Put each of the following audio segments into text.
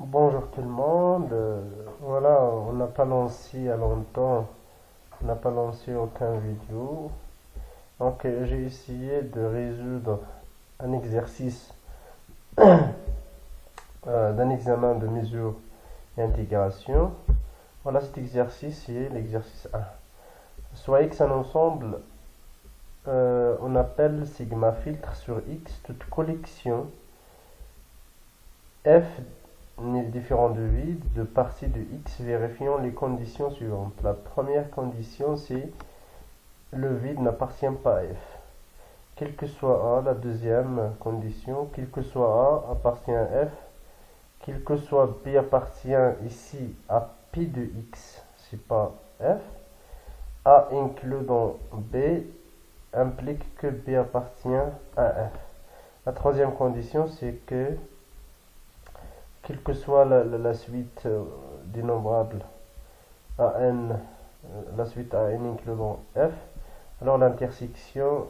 Bonjour tout le monde. Voilà, on n'a pas lancé il y a longtemps, on n'a pas lancé aucun vidéo. Donc j'ai essayé de résoudre un exercice d'un examen de mesure et intégration. Voilà, cet exercice est l'exercice 1. Soit x un ensemble, on appelle sigma filtre sur x toute collection f n'est différent de vide de partie de x, vérifiant les conditions suivantes. La première condition, c'est le vide n'appartient pas à f. Quel que soit A, la deuxième condition, quel que soit A appartient à f, quel que soit B appartient ici à P de x, c'est pas f. A inclus dans B implique que B appartient à f. La troisième condition, c'est que quelle que soit la suite d'innombrables AN, la suite AN incluant F, alors l'intersection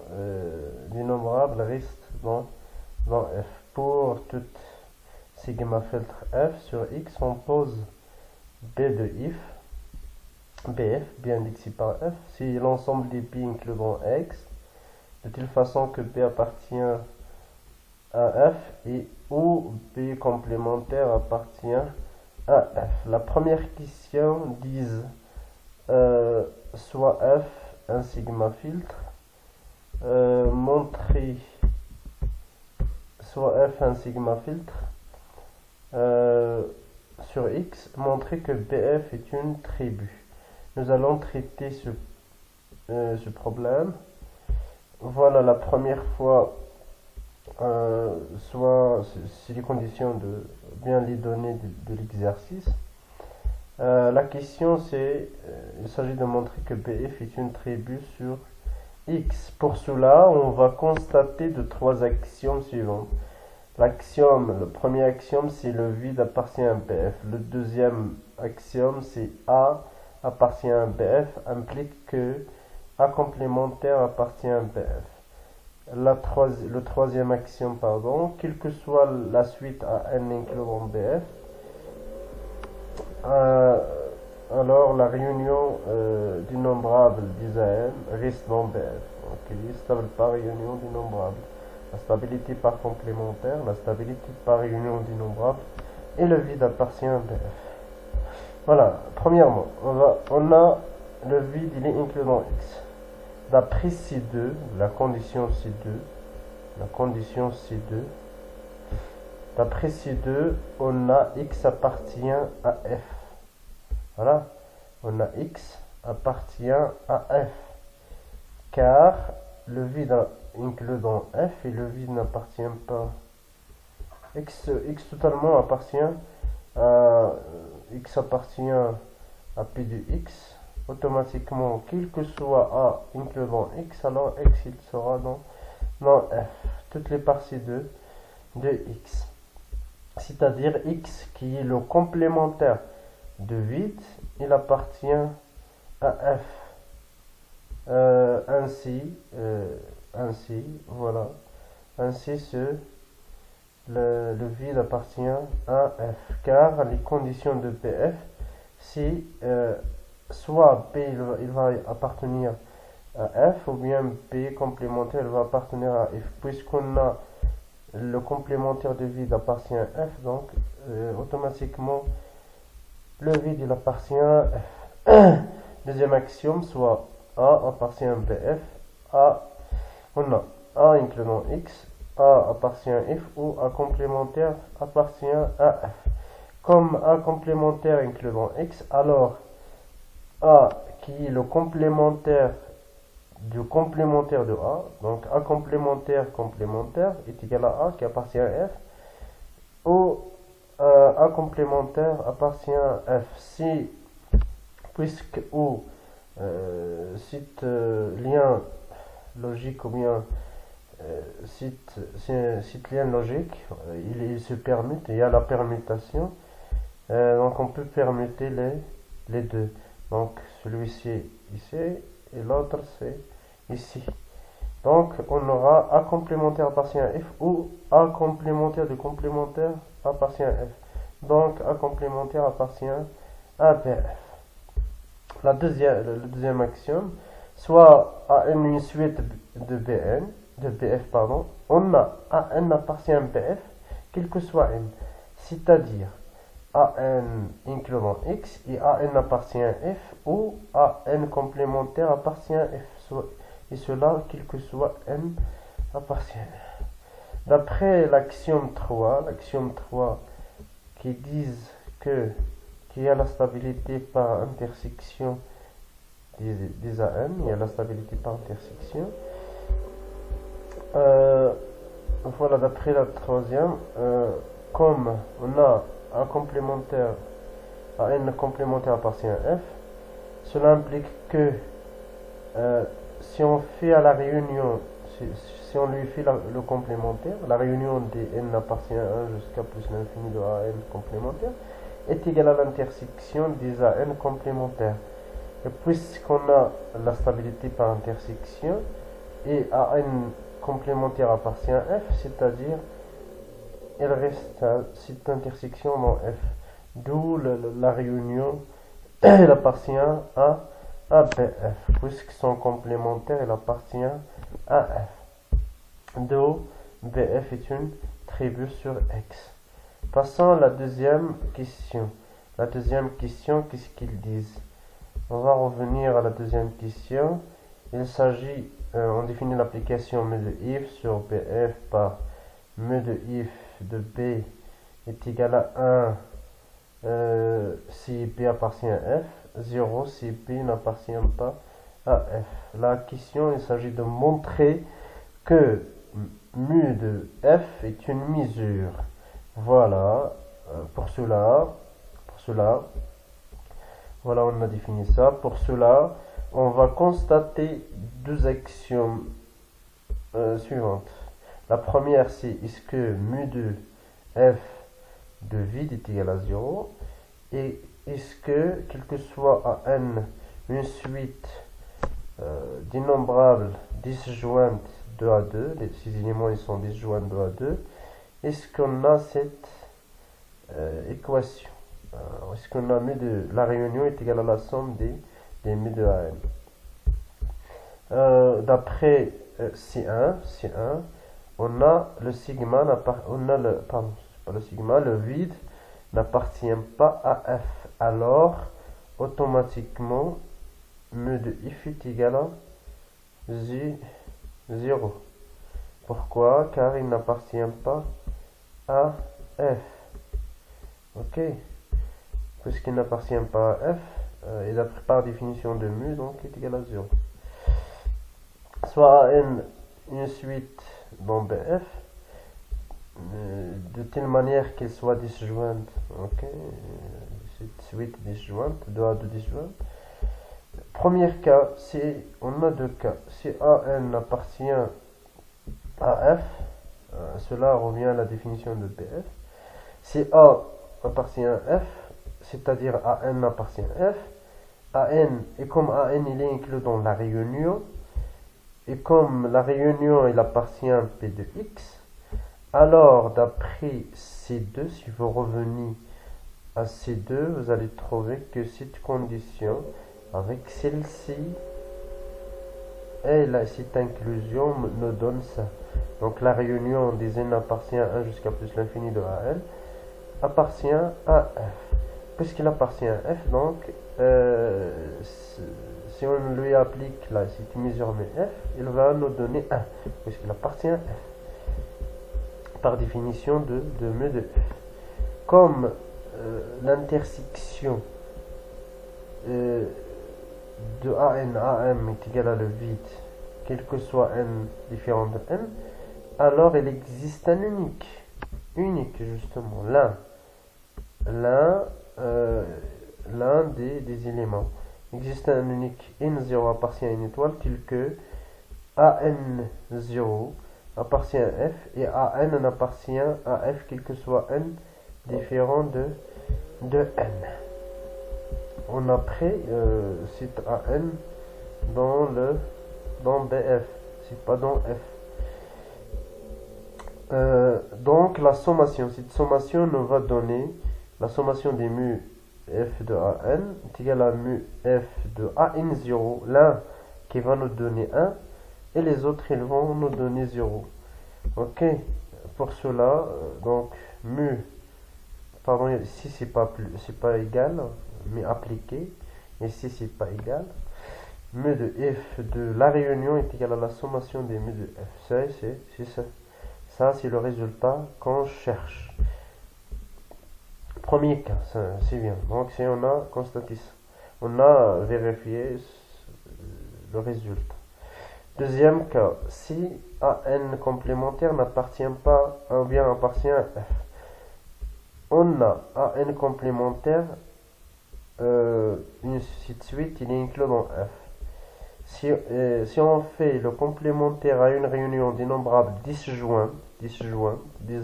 d'innombrables reste dans F. Pour toute sigma filtre F sur X, on pose B de if, BF, bien indiqué par F, si l'ensemble des B incluant X, de telle façon que B appartient à F et où B complémentaire appartient à F. La première question dit soit F un sigma filtre, montrer soit F un sigma filtre sur X, montrer que BF est une tribu. Nous allons traiter ce problème. Voilà la première fois. Soit c'est les conditions de bien les données de l'exercice. La question c'est, il s'agit de montrer que BF est une tribu sur X. Pour cela, on va constater de trois axiomes suivants. Le premier axiome c'est le vide appartient à BF. Le deuxième axiome c'est A appartient à BF, implique que A complémentaire appartient à BF. Le troisième axiome, quelle que soit la suite à n incluant BF, alors la réunion d'innombrables d'ISAN reste dans BF. Donc il est stable par réunion d'innombrables. La stabilité par complémentaire, la stabilité par réunion d'innombrables et le vide appartient à BF. Voilà, premièrement, on a le vide, il est inclus dans X. D'après C2, la condition C2, d'après C2, on a X appartient à F. Voilà, on a X appartient à F. Car le vide inclus dans F et le vide n'appartient pas. X totalement appartient à X appartient à P de X. Automatiquement, quel que soit A inclus dans X, alors X il sera dans F. Toutes les parties de X. C'est-à-dire X qui est le complémentaire de vide, il appartient à F. Ainsi, voilà. Ainsi, le vide appartient à F. Car les conditions de PF, si soit P il va appartenir à F ou bien P complémentaire il va appartenir à F. Puisqu'on a le complémentaire de vide appartient à F, donc automatiquement le vide il appartient à F. Deuxième axiome, soit A appartient à BF, on a A incluant X, A appartient à F ou A complémentaire appartient à F. Comme A complémentaire incluant X, alors A qui est le complémentaire du complémentaire de A, donc A complémentaire est égal à A qui appartient à F, ou A complémentaire appartient à F. Si, puisque ou site lien logique ou bien site lien logique, il se permute, il y a la permutation, donc on peut permuter les deux. Donc celui-ci ici et l'autre c'est ici. Donc on aura A complémentaire appartient à F ou A complémentaire de complémentaire appartient à F. Donc A complémentaire appartient à BF. Le deuxième axiome, soit AN une suite de BF, on a AN appartient à BF, quel que soit N. C'est-à-dire AN incluant X et AN appartient à F ou AN complémentaire appartient à F. Et cela, quel que soit N appartient à F. D'après l'axiome 3 qui disent qu'il y a la stabilité par intersection des AN, il y a la stabilité par intersection. Voilà, d'après la troisième, comme on a un complémentaire, AN complémentaire appartient à F, cela implique que si on fait à la réunion, si on lui fait le complémentaire, la réunion des n appartient à 1 jusqu'à plus l'infini de AN complémentaire est égale à l'intersection des AN complémentaires. Et puisqu'on a la stabilité par intersection et AN complémentaire appartient à F, c'est-à-dire il reste cette intersection dans F, d'où la réunion elle appartient à BF, puisque son complémentaire il appartient à F, d'où BF est une tribu sur X. Passons à la deuxième question. La deuxième question, qu'est-ce qu'ils disent? On va revenir à la deuxième question. Il s'agit, on définit l'application mu de if sur BF par mu de if de B est égal à 1 si B appartient à F, 0 si B n'appartient pas à F. La question, il s'agit de montrer que mu de F est une mesure. Voilà, pour cela, voilà, on a défini ça. Pour cela, on va constater deux axiomes suivantes. La première, c'est est-ce que mu de F de vide est égal à 0 et est-ce que, quel que soit à n, une suite d'innombrables disjointes 2 à 2, ces éléments ils sont disjoints 2 à 2, est-ce qu'on a cette équation? Est-ce qu'on a mu de la réunion est égale à la somme des mu de AN? D'après C1, on a le sigma, le vide n'appartient pas à F. Alors, automatiquement, mu de if est égal à 0. Pourquoi? Car il n'appartient pas à F. Ok? Puisqu'il n'appartient pas à F, et d'après par définition de mu, donc il est égal à 0. Soit n une suite dans BF, de telle manière qu'elle soit disjointe. Ok? Cette suite disjointe, 2 à 2 disjointe. Premier cas, on a deux cas. Si AN appartient à F, cela revient à la définition de BF. Si A appartient à F, c'est-à-dire AN appartient à F, AN, et comme AN il est inclus dans la réunion, et comme la réunion il appartient à P de X, alors d'après C2, si vous revenez à C2, vous allez trouver que cette condition, avec celle-ci, et là, cette inclusion nous donne ça. Donc la réunion des n appartient à 1 jusqu'à plus l'infini de AN appartient à F. Puisqu'il appartient à F, donc si on lui applique là, cette mesure mais F, il va nous donner 1, puisqu'il appartient à F. Par définition de mu de F. Comme l'intersection de AN à AM est égal à le vide, quel que soit n différent de n, alors il existe un unique justement, l'un des éléments. Il existe un unique N0 appartient à une étoile tel que AN0 appartient à F et AN appartient à F quel que soit n différent de n. On a pris cet AN dans BF, c'est pas dans F. Donc la sommation, cette sommation nous va donner la sommation des mu f de an est égale à mu f de an0, l'un qui va nous donner 1 et les autres ils vont nous donner 0. Ok, pour cela, donc mu, pardon, ici c'est pas égal, mais appliqué, ici c'est pas égal. Mu de f de la réunion est égal à la sommation des mu de f. C'est ça. Ça, c'est le résultat qu'on cherche. Premier cas, c'est bien. Donc, si on a constaté ça, on a vérifié le résultat. Deuxième cas, si AN complémentaire n'appartient pas ou bien appartient à F. On a AN complémentaire, ainsi de suite, il est inclus dans F. Si on fait le complémentaire à une réunion dénombrable disjointe, 10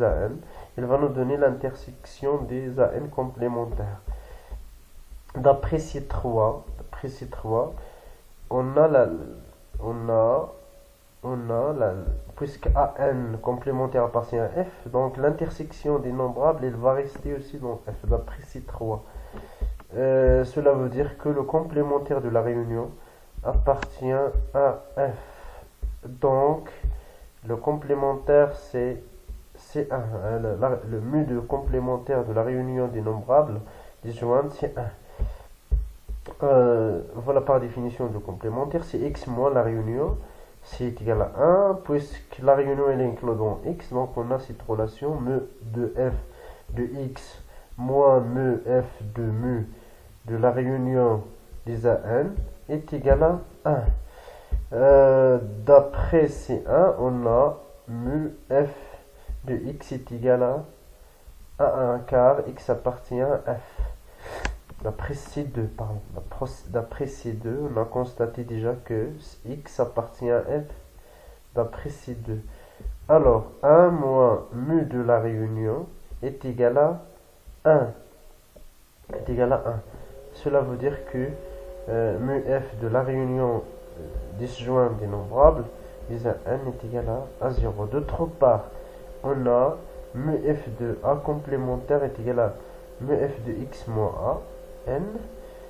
AN, il va nous donner l'intersection des AN complémentaires. D'après ces trois, puisque AN complémentaire appartient à F, donc l'intersection des nombrables, il va rester aussi dans F, d'après ces trois. Cela veut dire que le complémentaire de la réunion appartient à F. Donc, le complémentaire c'est C1. Le mu de complémentaire de la réunion des nombrables disjointes, c'est 1. Voilà par définition de complémentaire, c'est x moins la réunion, c'est égal à 1, puisque la réunion est incluse dans x, donc on a cette relation mu de f de x moins mu f de mu de la réunion des AN est égal à 1. D'après C1, on a mu f de x est égal à 1 car x appartient à f. D'après C2, on a constaté déjà que x appartient à f d'après C2. Alors, 1 moins mu de la réunion est égal à 1. Cela veut dire que mu f de la réunion disjointe des nombrables des AN est égal à 0. D'autre part, on a mu f de a complémentaire est égal à mu f de x moins a n.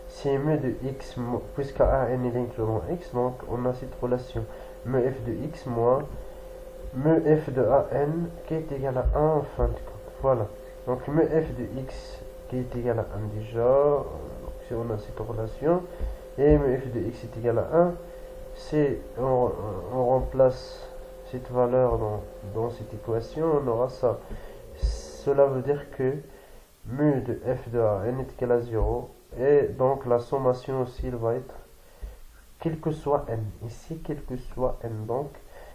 C'est mu de x, puisque a n est inclus dans x, donc on a cette relation mu f de x moins mu f de a n qui est égal à 1 en fin de compte. Voilà. Donc mu f de x qui est égal à 1 déjà, si on a cette relation, et mu f de x est égal à 1, on remplace cette valeur dans cette équation, on aura ça. Cela veut dire que mu de f de a n est égal à 0, et donc la sommation aussi il va être quel que soit n. Ici, quel que soit n. Donc,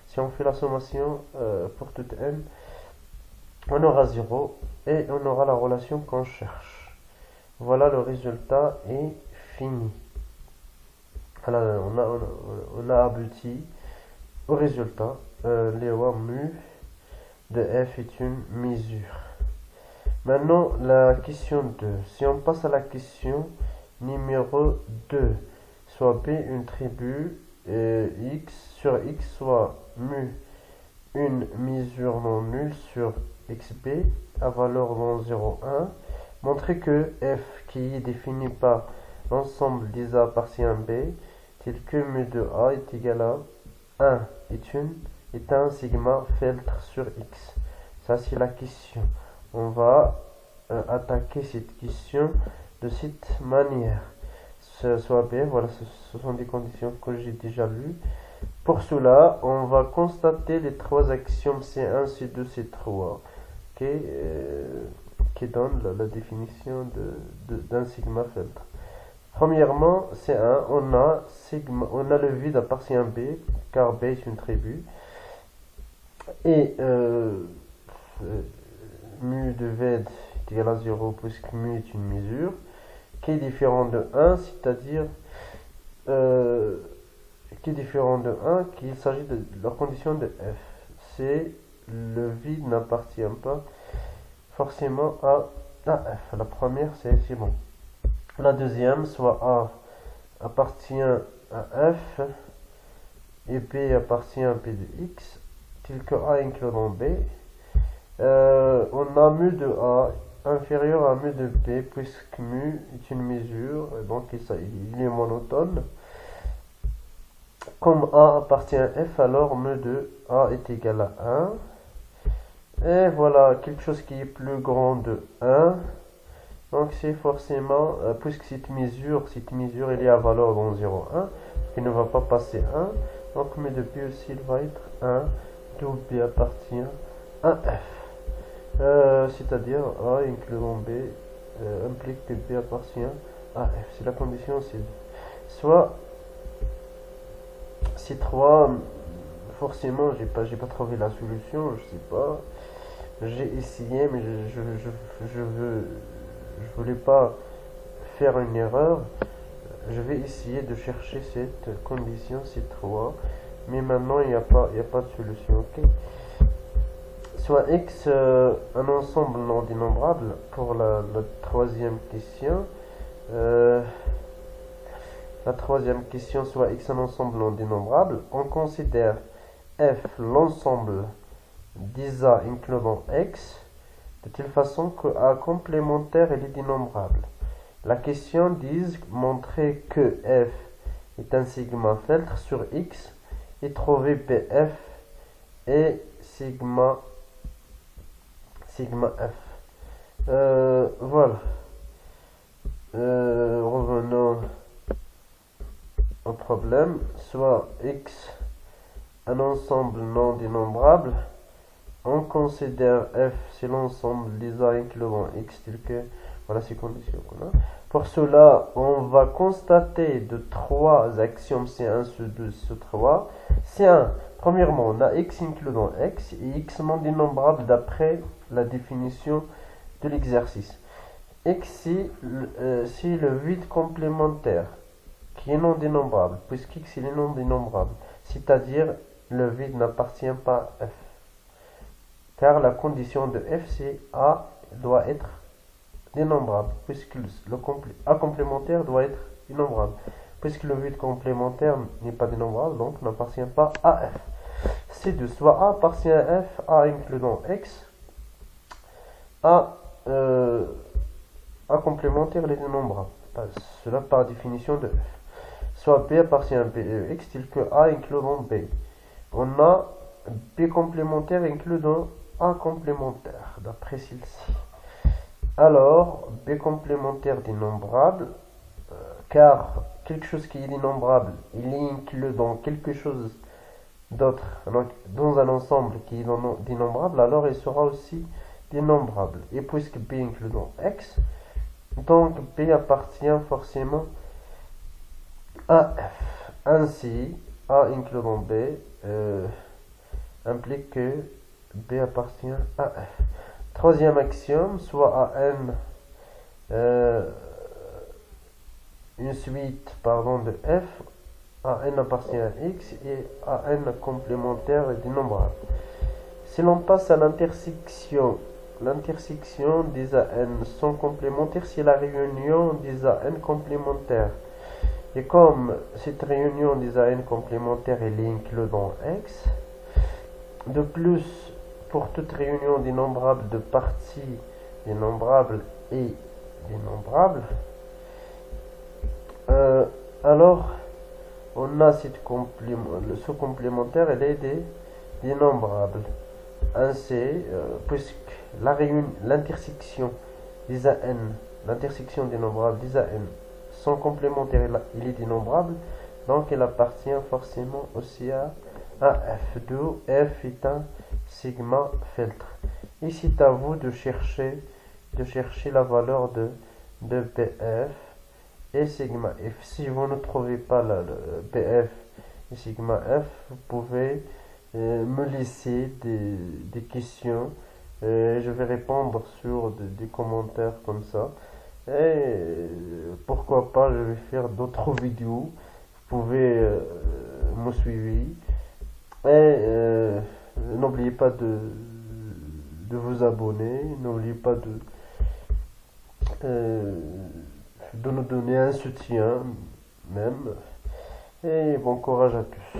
si on fait la sommation pour toute n, on aura 0 et on aura la relation qu'on cherche. Voilà, le résultat est fini. Voilà, on a abouti au résultat. Léo mu de f est une mesure. Maintenant, la question 2. Si on passe à la question numéro 2, soit B une tribu x sur x, soit mu une mesure non nulle sur xb à valeur non 0,1. Montrer que f qui est défini par l'ensemble des a appartient à b, tel que mu de a est égal à 1 est un sigma filtre sur x. Ça c'est la question. On va attaquer cette question de cette manière. Soit B, voilà, ce sont des conditions que j'ai déjà lues. Pour cela, on va constater les trois axiomes C1, C2, C3 qui donnent la définition d'un sigma filtre. Premièrement, C1, on a le vide appartient à B, car B est une tribu. Et mu de vide est égal à 0 puisque mu est une mesure qui est différent de 1, c'est-à-dire qui est différent de 1, qu'il s'agit de la condition de f. C'est le vide n'appartient pas forcément à f. La première, c'est bon. La deuxième, soit a appartient à f et b appartient à p de x, tel que a inclut dans b. On a mu de a inférieur à mu de B, puisque mu est une mesure, donc il est monotone. Comme A appartient à F, alors mu de A est égal à 1. Et voilà, quelque chose qui est plus grand de 1. Donc c'est forcément, puisque cette mesure, il y a valeur dans 0, 1, qui ne va pas passer 1. Donc mu de B aussi, il va être 1, d'où B appartient à F. C'est-à-dire A incluant B implique que B appartient à F. C'est la condition C2. Soit C3, forcément, j'ai pas trouvé la solution, je sais pas. J'ai essayé, mais je voulais pas faire une erreur. Je vais essayer de chercher cette condition C3, mais maintenant il n'y a pas de solution. Ok. Soit X un ensemble non dénombrable pour la troisième question. La troisième question, soit X un ensemble non dénombrable, on considère F l'ensemble des A incluant X de telle façon que A complémentaire est dénombrable. La question dit montrer que F est un sigma filtre sur X et trouver PF et sigma F. Voilà. Revenons au problème. Soit X un ensemble non dénombrable, on considère F c'est l'ensemble des A incluant X tel que voilà ces conditions qu'on a. Pour cela, on va constater de trois axiomes C1, C2, C3. C1, premièrement, on a X incluant X et X non dénombrable d'après la définition de l'exercice. X c'est le vide complémentaire qui est non dénombrable, puisque X est non dénombrable, c'est-à-dire le vide n'appartient pas à F. Car la condition de F, c'est A doit être dénombrable, puisque A complémentaire doit être dénombrable. Puisque le vide complémentaire n'est pas dénombrable, donc n'appartient pas à F. C2, soit A appartient à F, A incluant X, A complémentaire est dénombrable. Cela par définition de F. Soit B appartient à B et X, tel que A incluant B. On a B complémentaire incluant A complémentaire, d'après celle-ci. Alors, B complémentaire dénombrable, car quelque chose qui est dénombrable, il est inclus dans quelque chose d'autre, dans un ensemble qui est dénombrable, alors il sera aussi dénombrable. Et puisque B inclut dans X, donc B appartient forcément à F. Ainsi, A inclut dans B implique que B appartient à F. Troisième axiome, soit AN une suite de F, AN appartient à X et AN complémentaire est dénombrable. Si l'on passe à l'intersection des AN sont complémentaires, c'est la réunion des AN complémentaires. Et comme cette réunion des AN complémentaires est inclue dans X, de plus, pour toute réunion dénombrable de parties dénombrables et dénombrables, alors on a ce complémentaire, elle est dénombrable. Ainsi, puisque l'intersection des AN, l'intersection dénombrable des AN sont complémentaires, il est dénombrable, donc elle appartient forcément aussi à F, d'où F est un sigma filtre. Et c'est à vous de chercher la valeur de PF et sigma F. Si vous ne trouvez pas le PF et sigma F, vous pouvez me laisser des questions. Je vais répondre sur des commentaires comme ça. Et pourquoi pas, je vais faire d'autres vidéos. Vous pouvez me suivre. Et n'oubliez pas de vous abonner. N'oubliez pas de nous donner un soutien même. Et bon courage à tous.